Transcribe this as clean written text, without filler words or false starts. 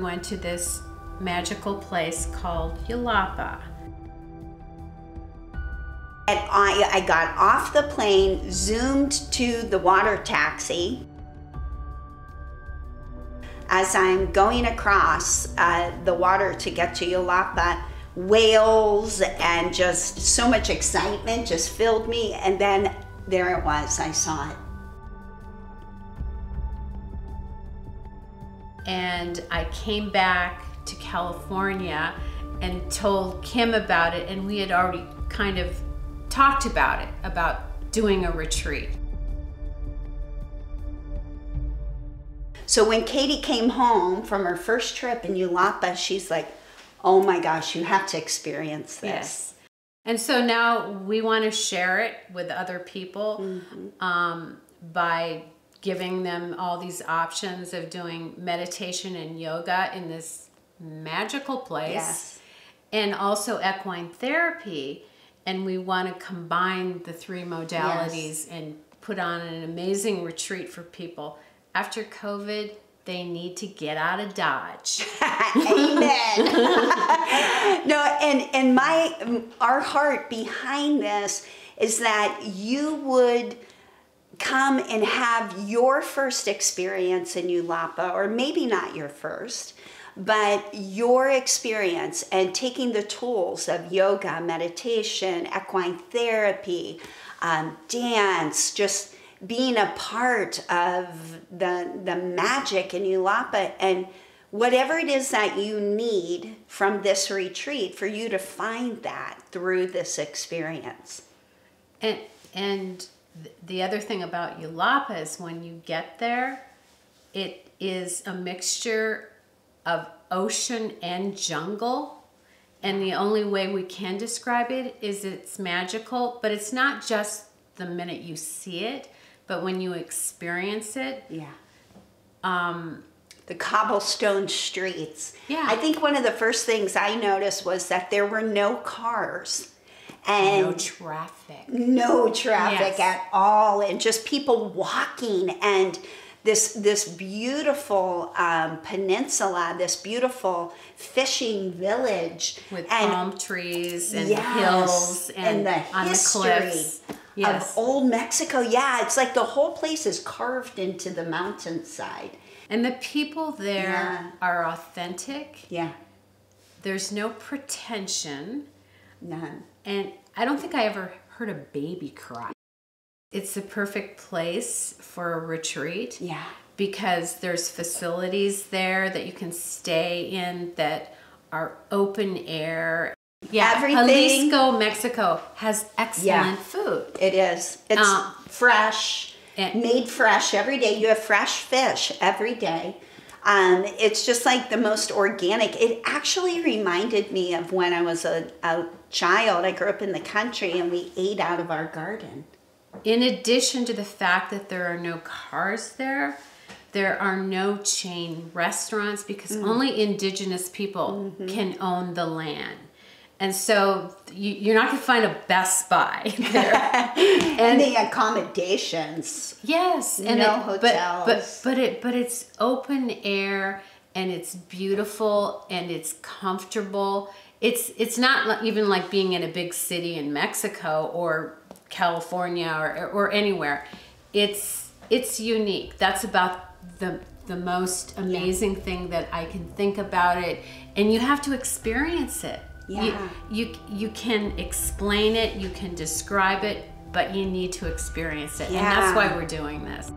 went to this magical place called Yelapa. And I got off the plane, zoomed to the water taxi. As I'm going across the water to get to Yelapa, whales and just so much excitement just filled me. And then there it was, I saw it. And I came back to California and told Kim about it, and we had already kind of talked about it, about doing a retreat. So when Katie came home from her first trip in Yelapa, she's like, oh my gosh, you have to experience this. Yes. And so now we want to share it with other people by giving them all these options of doing meditation and yoga in this magical place. Yes. And also equine therapy. And we want to combine the three modalities and put on an amazing retreat for people. After COVID, they need to get out of Dodge. Amen. No, and our heart behind this is that you would come and have your first experience in Yelapa, or maybe not your first, but your experience, and taking the tools of yoga, meditation, equine therapy, dance, just being a part of the magic in Yelapa, and whatever it is that you need from this retreat, for you to find that through this experience. And the other thing about Yelapa is when you get there, it is a mixture of ocean and jungle. And the only way we can describe it is it's magical, but it's not just the minute you see it, but when you experience it. Yeah. The cobblestone streets. Yeah. I think one of the first things I noticed was that there were no cars. And no traffic. No traffic at all. And just people walking, and this beautiful peninsula, this beautiful fishing village. With palm trees and hills and the on history the cliffs. of old Mexico. Yeah, it's like the whole place is carved into the mountainside. And the people there are authentic. Yeah. There's no pretension. None. And I don't think I ever heard a baby cry. It's the perfect place for a retreat. Yeah. Because there's facilities there that you can stay in that are open air. Yeah, everything. Jalisco, Mexico has excellent food. It is. It's fresh, made fresh every day. You have fresh fish every day. It's just like the most organic. It actually reminded me of when I was a child. I grew up in the country and we ate out of our garden. In addition to the fact that there are no cars there, there are no chain restaurants because only indigenous people can own the land. And so you're not going to find a Best Buy there. And the accommodations. Yes. And no hotels. But it's open air, and it's beautiful, and it's comfortable. It's not even like being in a big city in Mexico or California or anywhere. It's unique. That's about the most amazing thing that I can think about it. And you have to experience it. Yeah. You can explain it, you can describe it, but you need to experience it. Yeah. And that's why we're doing this.